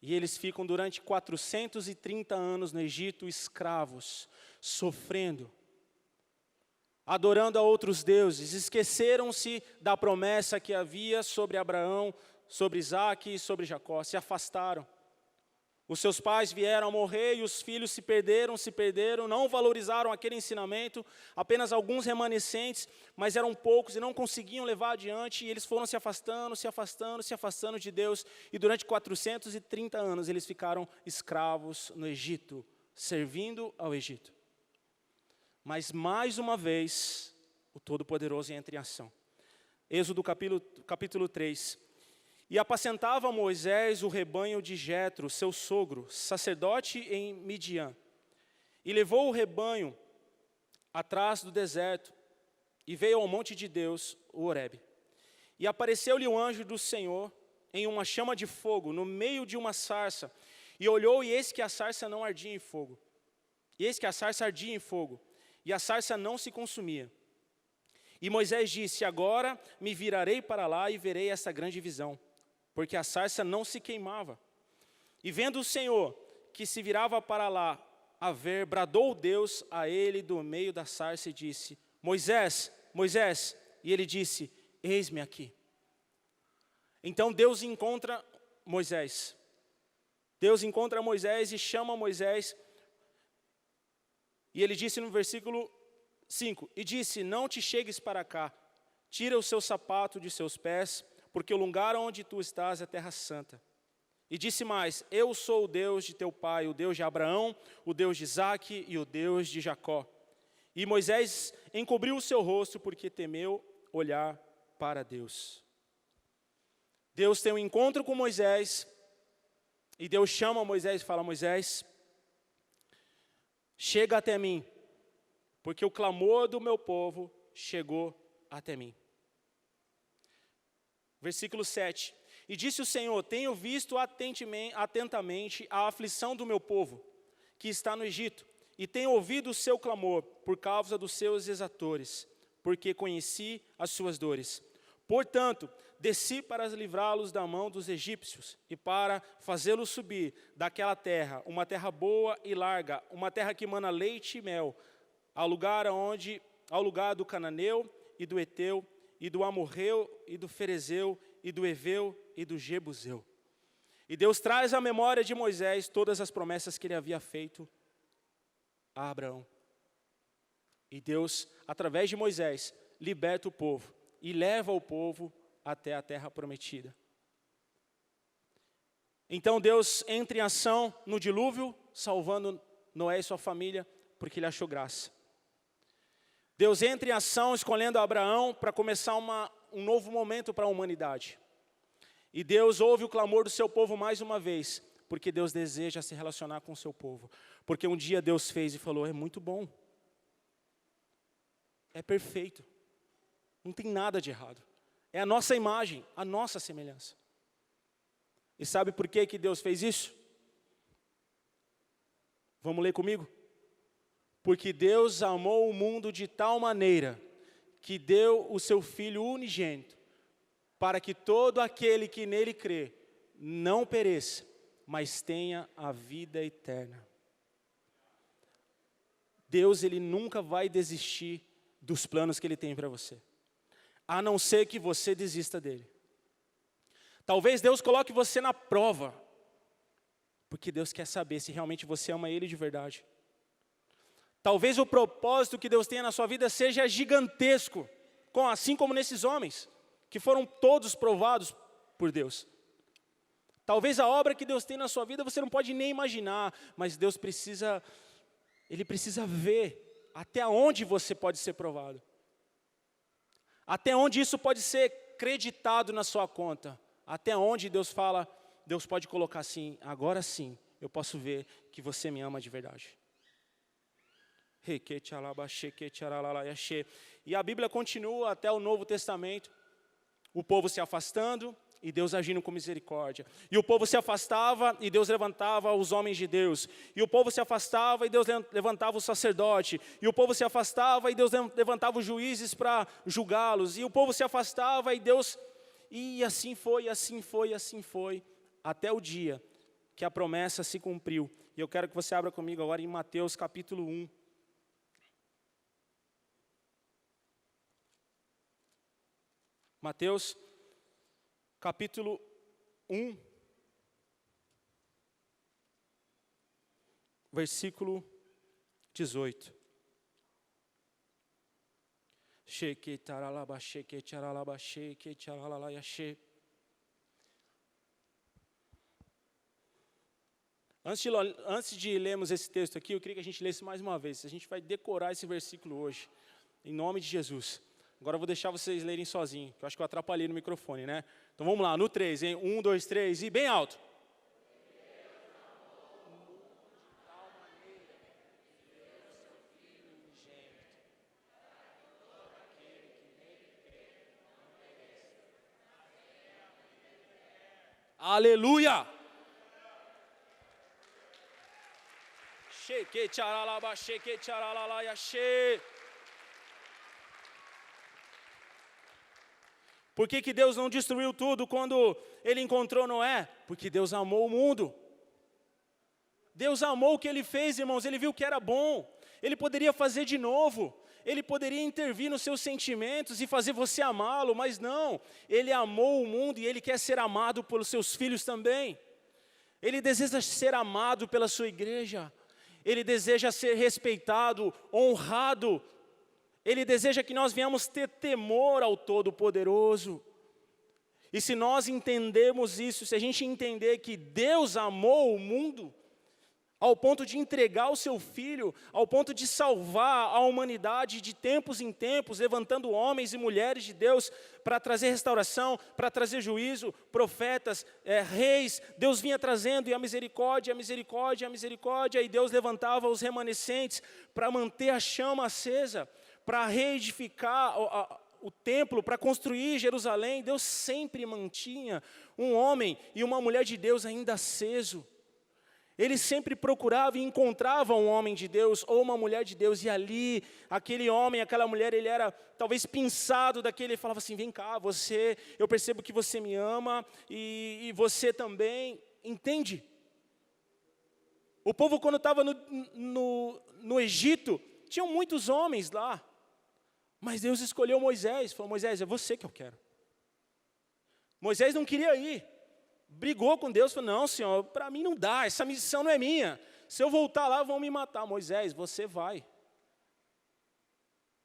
E eles ficam durante 430 anos no Egito escravos, sofrendo, adorando a outros deuses, esqueceram-se da promessa que havia sobre Abraão, sobre Isaac e sobre Jacó, se afastaram. Os seus pais vieram a morrer e os filhos se perderam, não valorizaram aquele ensinamento, apenas alguns remanescentes, mas eram poucos e não conseguiam levar adiante, e eles foram se afastando de Deus, e durante 430 anos eles ficaram escravos no Egito, servindo ao Egito. Mas mais uma vez, o Todo-Poderoso entra em ação. Êxodo capítulo 3. E apacentava Moisés o rebanho de Jetro, seu sogro, sacerdote em Midian. E levou o rebanho atrás do deserto, e veio ao monte de Deus, o Horebe. E apareceu-lhe o anjo do Senhor em uma chama de fogo, no meio de uma sarça. E olhou, e eis que a sarça não ardia em fogo. E eis que a sarça ardia em fogo, e a sarça não se consumia. E Moisés disse, agora me virarei para lá e verei essa grande visão. Porque a sarça não se queimava. E vendo o Senhor que se virava para lá a ver, bradou Deus a ele do meio da sarça e disse, Moisés, Moisés. E ele disse, eis-me aqui. Então Deus encontra Moisés. Deus encontra Moisés e chama Moisés. E ele disse no versículo 5, e disse, não te chegues para cá, tira o seu sapato de seus pés, porque o lugar onde tu estás é terra santa. E disse mais, eu sou o Deus de teu pai, o Deus de Abraão, o Deus de Isaque e o Deus de Jacó. E Moisés encobriu o seu rosto, porque temeu olhar para Deus. Deus tem um encontro com Moisés, e Deus chama Moisés e fala, Moisés, chega até mim, porque o clamor do meu povo chegou até mim. Versículo 7. E disse o Senhor: tenho visto atentamente a aflição do meu povo, que está no Egito, e tenho ouvido o seu clamor por causa dos seus exatores, porque conheci as suas dores. Portanto, desci para livrá-los da mão dos egípcios, e para fazê-los subir daquela terra, uma terra boa e larga, uma terra que mana leite e mel, ao lugar do cananeu, e do Eteu, e do Amorreu, e do Ferezeu, e do Eveu, e do Jebuseu. E Deus traz à memória de Moisés todas as promessas que ele havia feito a Abraão. E Deus, através de Moisés, liberta o povo e leva o povo até a terra prometida. Então Deus entra em ação no dilúvio, salvando Noé e sua família, porque ele achou graça. Deus entra em ação escolhendo Abraão para começar um novo momento para a humanidade. E Deus ouve o clamor do seu povo mais uma vez, porque Deus deseja se relacionar com o seu povo. Porque um dia Deus fez e falou: é muito bom, é perfeito, não tem nada de errado. É a nossa imagem, a nossa semelhança. E sabe por que Deus fez isso? Vamos ler comigo? Porque Deus amou o mundo de tal maneira que deu o seu Filho unigênito, para que todo aquele que nele crê não pereça, mas tenha a vida eterna. Deus, ele nunca vai desistir dos planos que ele tem para você, a não ser que você desista dele. Talvez Deus coloque você na prova, porque Deus quer saber se realmente você ama ele de verdade. Talvez o propósito que Deus tenha na sua vida seja gigantesco, assim como nesses homens, que foram todos provados por Deus. Talvez a obra que Deus tem na sua vida você não pode nem imaginar, mas Deus Ele precisa ver até onde você pode ser provado. Até onde isso pode ser creditado na sua conta. Até onde Deus pode colocar assim: agora sim, eu posso ver que você me ama de verdade. E a Bíblia continua até o Novo Testamento. O povo se afastando e Deus agindo com misericórdia. E o povo se afastava e Deus levantava os homens de Deus. E o povo se afastava e Deus levantava o sacerdote. E o povo se afastava e Deus levantava os juízes para julgá-los. E o povo se afastava e Deus... E assim foi, assim foi, assim foi, até o dia que a promessa se cumpriu. E eu quero que você abra comigo agora em Mateus capítulo 1. Mateus, capítulo 1, versículo 18. Antes de lermos esse texto aqui, eu queria que a gente lesse mais uma vez. A gente vai decorar esse versículo hoje, em nome de Jesus. Agora eu vou deixar vocês lerem sozinhos, que eu acho que eu atrapalhei no microfone, né? Então vamos lá, no 3, hein? 1, 2, 3 e bem alto. Aleluia! Cheque, tcharalaba, cheque, tcharalala, yaxê. Por que Deus não destruiu tudo quando ele encontrou Noé? Porque Deus amou o mundo. Deus amou o que ele fez, irmãos, ele viu que era bom. Ele poderia fazer de novo. Ele poderia intervir nos seus sentimentos e fazer você amá-lo, mas não. Ele amou o mundo e ele quer ser amado pelos seus filhos também. Ele deseja ser amado pela sua igreja. Ele deseja ser respeitado, honrado. Ele deseja que nós venhamos ter temor ao Todo-Poderoso. E se nós entendermos isso, se a gente entender que Deus amou o mundo, ao ponto de entregar o seu Filho, ao ponto de salvar a humanidade de tempos em tempos, levantando homens e mulheres de Deus para trazer restauração, para trazer juízo, profetas, reis, Deus vinha trazendo, e a misericórdia, a misericórdia, a misericórdia, e Deus levantava os remanescentes para manter a chama acesa, para reedificar o templo, para construir Jerusalém, Deus sempre mantinha um homem e uma mulher de Deus ainda aceso. Ele sempre procurava e encontrava um homem de Deus ou uma mulher de Deus, e ali, aquele homem, aquela mulher, ele era talvez pinçado daquele, ele falava assim, vem cá, eu percebo que você me ama, e você também, entende? O povo, quando estava no Egito, tinham muitos homens lá, mas Deus escolheu Moisés, falou, Moisés, é você que eu quero. Moisés não queria ir, brigou com Deus, falou, não, Senhor, para mim não dá, essa missão não é minha, se eu voltar lá vão me matar. Moisés, você vai.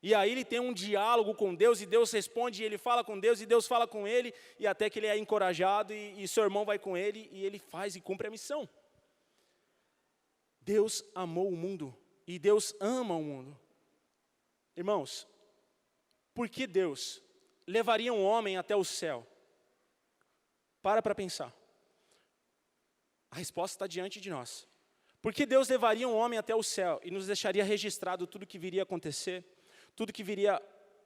E aí ele tem um diálogo com Deus, e Deus responde, e ele fala com Deus, e Deus fala com ele, e até que ele é encorajado, e seu irmão vai com ele, e ele faz e cumpre a missão. Deus amou o mundo, e Deus ama o mundo. Irmãos, por que Deus levaria um homem até o céu? Para pensar. A resposta está diante de nós. Por que Deus levaria um homem até o céu e nos deixaria registrado tudo que viria a acontecer, tudo que viria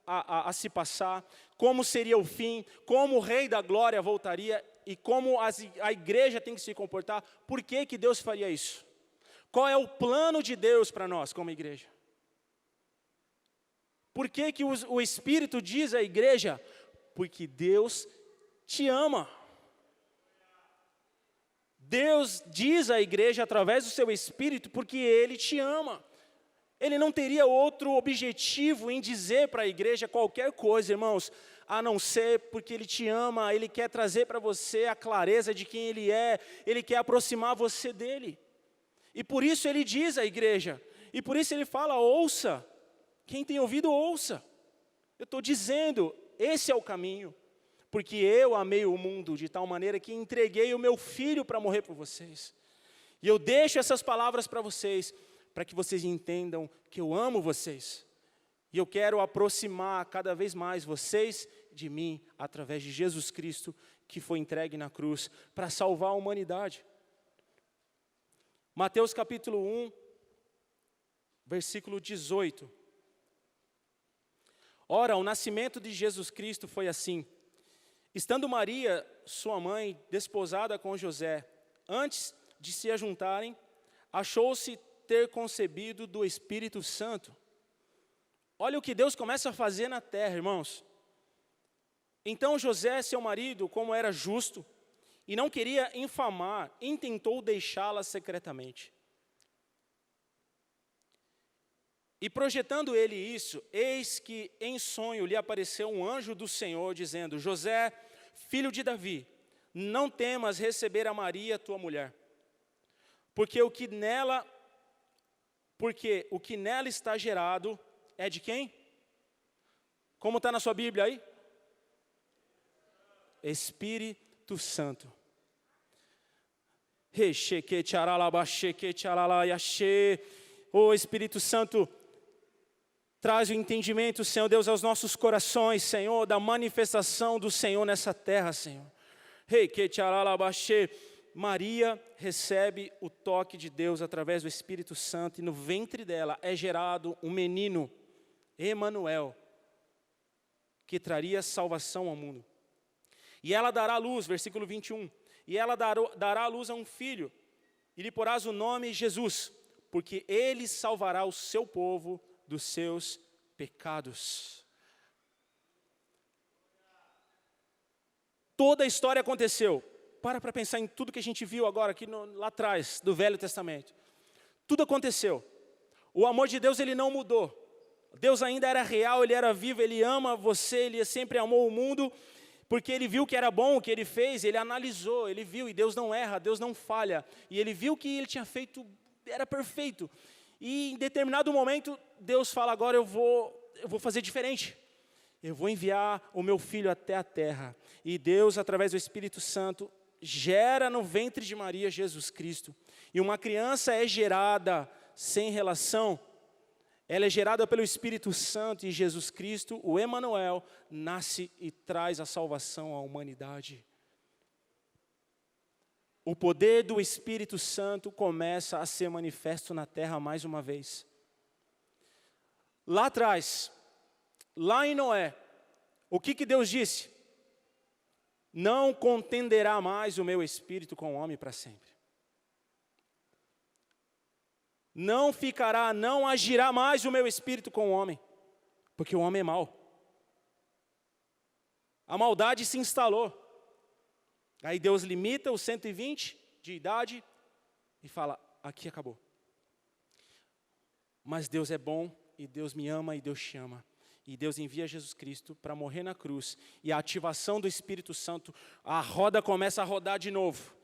a se passar, como seria o fim, como o Rei da Glória voltaria e como a igreja tem que se comportar? Por que Deus faria isso? Qual é o plano de Deus para nós como igreja? Por que o Espírito diz à igreja? Porque Deus te ama. Deus diz à igreja através do seu Espírito porque Ele te ama. Ele não teria outro objetivo em dizer para a igreja qualquer coisa, irmãos, a não ser porque Ele te ama, Ele quer trazer para você a clareza de quem Ele é, Ele quer aproximar você dEle. E por isso Ele diz à igreja, e por isso Ele fala, ouça, quem tem ouvido ouça. Eu estou dizendo, esse é o caminho. Porque eu amei o mundo de tal maneira que entreguei o meu filho para morrer por vocês. E eu deixo essas palavras para vocês, para que vocês entendam que eu amo vocês. E eu quero aproximar cada vez mais vocês de mim, através de Jesus Cristo, que foi entregue na cruz, para salvar a humanidade. Mateus capítulo 1, versículo 18. Ora, o nascimento de Jesus Cristo foi assim. Estando Maria, sua mãe, desposada com José, antes de se ajuntarem, achou-se ter concebido do Espírito Santo. Olha o que Deus começa a fazer na terra, irmãos. Então José, seu marido, como era justo, e não queria infamar, intentou deixá-la secretamente. E projetando ele isso, eis que em sonho lhe apareceu um anjo do Senhor, dizendo, José, filho de Davi, não temas receber a Maria, tua mulher, porque o que nela está gerado é de quem? Como está na sua Bíblia aí? Espírito Santo. Ô Espírito Santo, traz o entendimento, Senhor Deus, aos nossos corações, Senhor, da manifestação do Senhor nessa terra, Senhor. Maria recebe o toque de Deus através do Espírito Santo e no ventre dela é gerado um menino, Emanuel, que traria salvação ao mundo. E ela dará à luz, versículo 21, e ela dará à luz a um filho, e lhe porás o nome Jesus, porque ele salvará o seu povo dos seus pecados. Toda a história aconteceu. Para pensar em tudo que a gente viu agora, aqui lá atrás, do Velho Testamento. Tudo aconteceu. O amor de Deus, ele não mudou. Deus ainda era real, ele era vivo, ele ama você, ele sempre amou o mundo, porque ele viu que era bom o que ele fez, ele analisou, ele viu, e Deus não erra, Deus não falha. E ele viu que ele tinha feito, era perfeito. E em determinado momento, Deus fala, agora eu vou fazer diferente. Eu vou enviar o meu filho até a terra. E Deus, através do Espírito Santo, gera no ventre de Maria Jesus Cristo. E uma criança é gerada sem relação. Ela é gerada pelo Espírito Santo e Jesus Cristo, o Emanuel, nasce e traz a salvação à humanidade. O poder do Espírito Santo começa a ser manifesto na terra mais uma vez. Lá atrás, lá em Noé, O que Deus disse? Não contenderá mais o meu espírito com o homem para sempre. Não ficará, não agirá mais o meu espírito com o homem, porque o homem é mau. A maldade se instalou. Aí Deus limita os 120 de idade e fala, aqui acabou. Mas Deus é bom, e Deus me ama, e Deus te ama. E Deus envia Jesus Cristo para morrer na cruz. E a ativação do Espírito Santo, a roda começa a rodar de novo.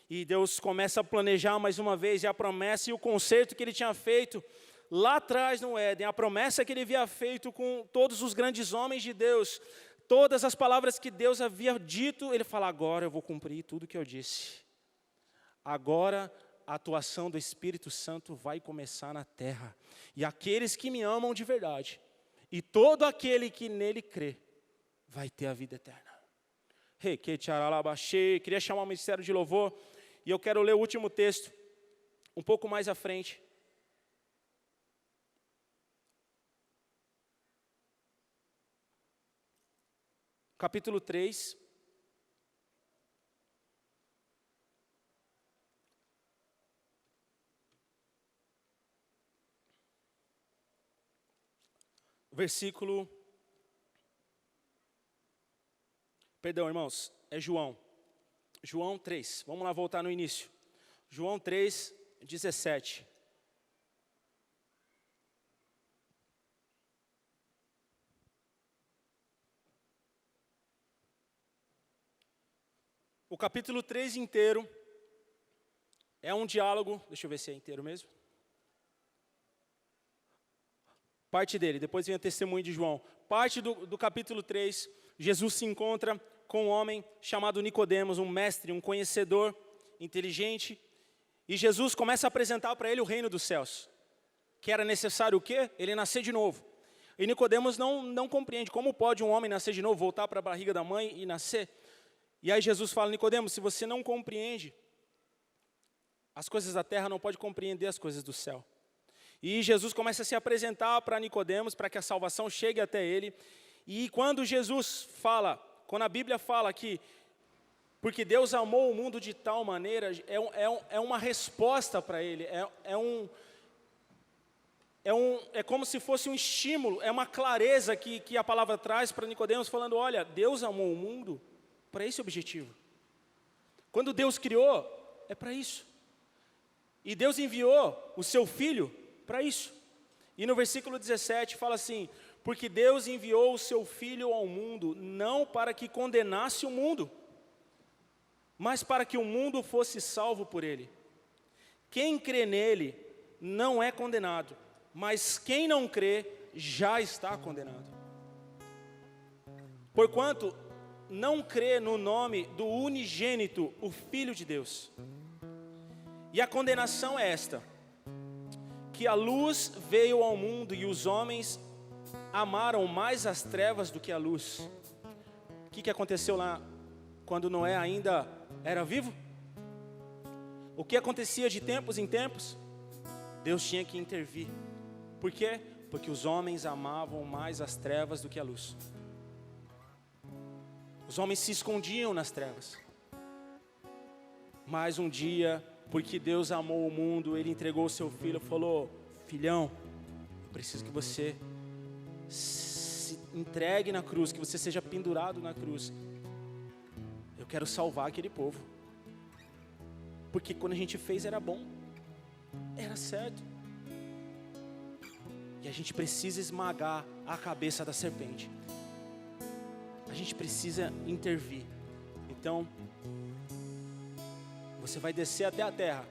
E Deus começa a planejar mais uma vez, e a promessa e o concerto que Ele tinha feito lá atrás no Éden, a promessa que Ele havia feito com todos os grandes homens de Deus, todas as palavras que Deus havia dito, Ele fala, agora eu vou cumprir tudo que eu disse. Agora a atuação do Espírito Santo vai começar na terra. E aqueles que me amam de verdade, e todo aquele que nele crê, vai ter a vida eterna. Queria chamar o ministério de louvor, e eu quero ler o último texto, um pouco mais à frente. Capítulo 3. Versículo... Perdão, irmãos, é João. João 3, vamos lá voltar no início. João 3, 17. O capítulo 3 inteiro é um diálogo, deixa eu ver se é inteiro mesmo. Parte dele, depois vem o testemunho de João. Parte do capítulo 3, Jesus se encontra com um homem chamado Nicodemos, um mestre, um conhecedor, inteligente. E Jesus começa a apresentar para ele o reino dos céus. Que era necessário o quê? Ele nascer de novo. E Nicodemos não compreende como pode um homem nascer de novo, voltar para a barriga da mãe e nascer. E aí Jesus fala, Nicodemos, se você não compreende as coisas da terra, não pode compreender as coisas do céu. E Jesus começa a se apresentar para Nicodemos, para que a salvação chegue até ele. E quando Jesus fala, quando a Bíblia fala que, porque Deus amou o mundo de tal maneira, é uma resposta para ele, é como se fosse um estímulo, é uma clareza que a palavra traz para Nicodemos, falando, olha, Deus amou o mundo para esse objetivo. Quando Deus criou, é para isso. E Deus enviou o seu Filho para isso. E no versículo 17 fala assim, porque Deus enviou o seu Filho ao mundo, não para que condenasse o mundo, mas para que o mundo fosse salvo por ele. Quem crê nele não é condenado, mas quem não crê já está condenado. Porquanto não crê no nome do unigênito, o Filho de Deus. E a condenação é esta, que a luz veio ao mundo e os homens amaram mais as trevas do que a luz. O que aconteceu lá quando Noé ainda era vivo? O que acontecia de tempos em tempos? Deus tinha que intervir. Por quê? Porque os homens amavam mais as trevas do que a luz. Os homens se escondiam nas trevas. Mas um dia, porque Deus amou o mundo, Ele entregou o seu Filho, falou, filhão, eu preciso que você se entregue na cruz, que você seja pendurado na cruz. Eu quero salvar aquele povo. Porque quando a gente fez era bom, era certo. E a gente precisa esmagar a cabeça da serpente. A gente precisa intervir. Então, você vai descer até a terra.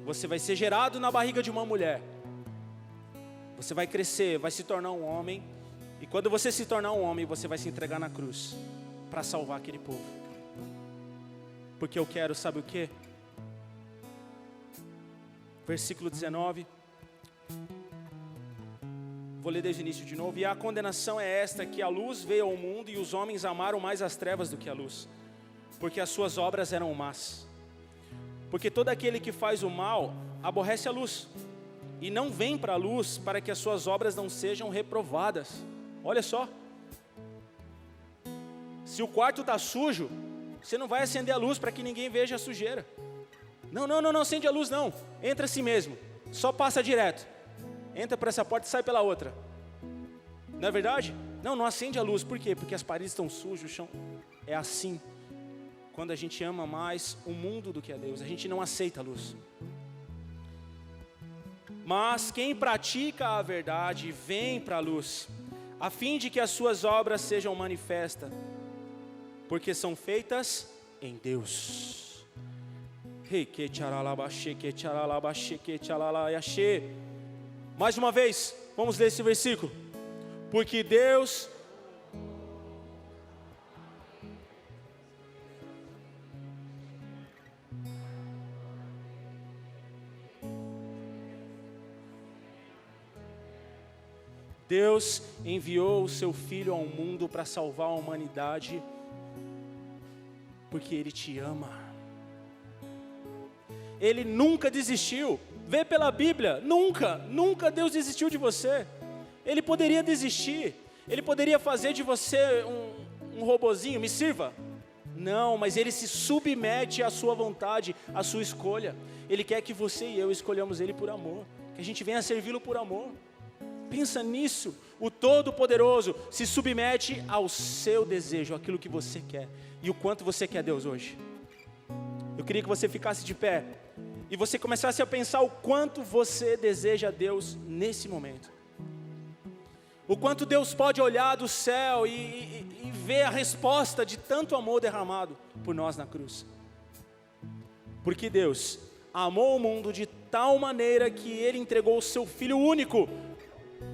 Você vai ser gerado na barriga de uma mulher. Você vai crescer, vai se tornar um homem. E quando você se tornar um homem, você vai se entregar na cruz para salvar aquele povo. Porque eu quero, sabe o quê? Versículo 19. Vou ler desde o início de novo. E a condenação é esta, que a luz veio ao mundo e os homens amaram mais as trevas do que a luz, porque as suas obras eram más. Porque todo aquele que faz o mal aborrece a luz e não vem para a luz, para que as suas obras não sejam reprovadas. Olha só. Se o quarto está sujo, você não vai acender a luz para que ninguém veja a sujeira. Não acende a luz não. Entra assim mesmo. Só passa direto. Entra por essa porta e sai pela outra. Não é verdade? Não acende a luz. Por quê? Porque as paredes estão sujas, o chão. É assim. Quando a gente ama mais o mundo do que a Deus, a gente não aceita a luz. Mas quem pratica a verdade vem para a luz, a fim de que as suas obras sejam manifestas, porque são feitas em Deus. Mais uma vez, vamos ler esse versículo. Porque Deus... Deus enviou o seu Filho ao mundo para salvar a humanidade, porque Ele te ama. Ele nunca desistiu. Vê pela Bíblia, nunca Deus desistiu de você. Ele poderia desistir, Ele poderia fazer de você um robozinho, me sirva. Não, mas Ele se submete à sua vontade, à sua escolha. Ele quer que você e eu escolhamos Ele por amor, que a gente venha servi-lo por amor. Pensa nisso, o Todo-Poderoso se submete ao seu desejo, aquilo que você quer. E o quanto você quer Deus hoje? Eu queria que você ficasse de pé e você começasse a pensar o quanto você deseja Deus nesse momento. O quanto Deus pode olhar do céu e ver a resposta de tanto amor derramado por nós na cruz. Porque Deus amou o mundo de tal maneira que Ele entregou o seu Filho único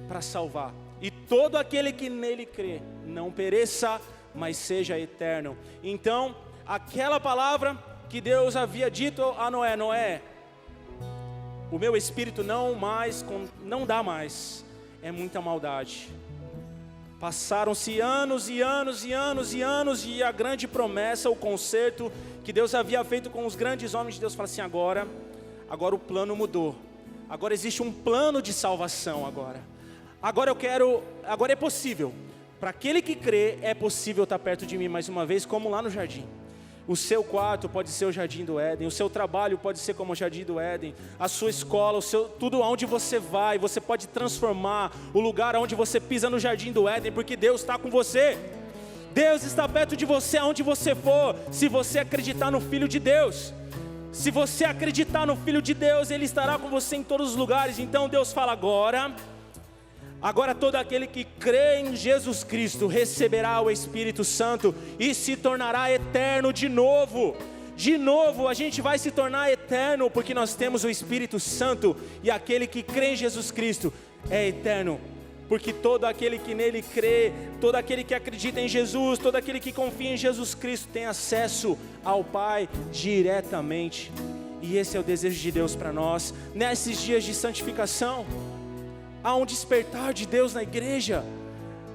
para salvar, e todo aquele que nele crê não pereça, mas seja eterno. Então, aquela palavra que Deus havia dito a Noé, o meu espírito não dá mais, é muita maldade. Passaram-se anos e anos e anos e anos, e a grande promessa, o concerto que Deus havia feito com os grandes homens de Deus, fala assim, agora o plano mudou, agora existe um plano de salvação agora é possível, para aquele que crê, é possível estar perto de mim mais uma vez, como lá no jardim. O seu quarto pode ser o jardim do Éden, o seu trabalho pode ser como o jardim do Éden, a sua escola, tudo aonde você vai, você pode transformar o lugar onde você pisa no jardim do Éden, porque Deus está com você. Deus está perto de você aonde você for, se você acreditar no Filho de Deus. Se você acreditar no Filho de Deus, Ele estará com você em todos os lugares. Então Deus fala agora todo aquele que crê em Jesus Cristo receberá o Espírito Santo e se tornará eterno de novo. De novo a gente vai se tornar eterno, porque nós temos o Espírito Santo, e aquele que crê em Jesus Cristo é eterno, porque todo aquele que nele crê, todo aquele que acredita em Jesus, todo aquele que confia em Jesus Cristo tem acesso ao Pai diretamente. E esse é o desejo de Deus para nós, nesses dias de santificação. Há um despertar de Deus na igreja.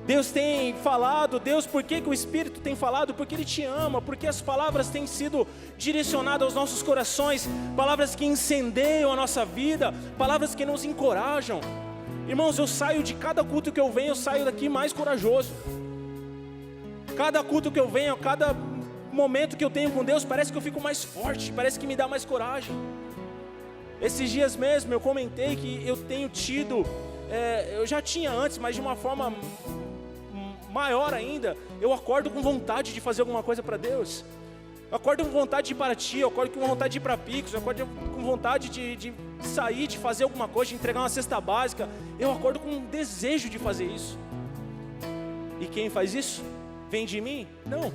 Deus tem falado. Por que o Espírito tem falado? Porque Ele te ama, porque as palavras têm sido direcionadas aos nossos corações, palavras que incendeiam a nossa vida, palavras que nos encorajam. Irmãos, eu saio de cada culto que eu venho, eu saio daqui mais corajoso. Cada culto que eu venho, cada momento que eu tenho com Deus, parece que eu fico mais forte, parece que me dá mais coragem. Esses dias mesmo eu comentei que eu tenho tido, eu já tinha antes, mas de uma forma maior ainda, eu acordo com vontade de fazer alguma coisa para Deus. Eu acordo com vontade de ir para Ti, eu acordo com vontade de ir para Picos, eu acordo com vontade de sair, de fazer alguma coisa, de entregar uma cesta básica. Eu acordo com um desejo de fazer isso. E quem faz isso? Vem de mim? Não.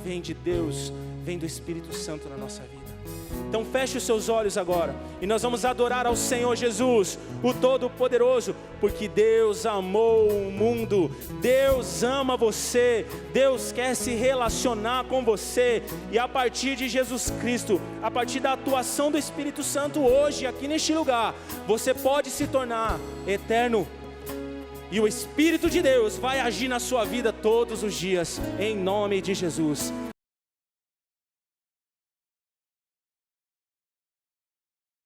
Vem de Deus, vem do Espírito Santo na nossa vida. Então feche os seus olhos agora, e nós vamos adorar ao Senhor Jesus, o Todo-Poderoso, porque Deus amou o mundo, Deus ama você, Deus quer se relacionar com você, e a partir de Jesus Cristo, a partir da atuação do Espírito Santo hoje, aqui neste lugar, você pode se tornar eterno, e o Espírito de Deus vai agir na sua vida todos os dias, em nome de Jesus.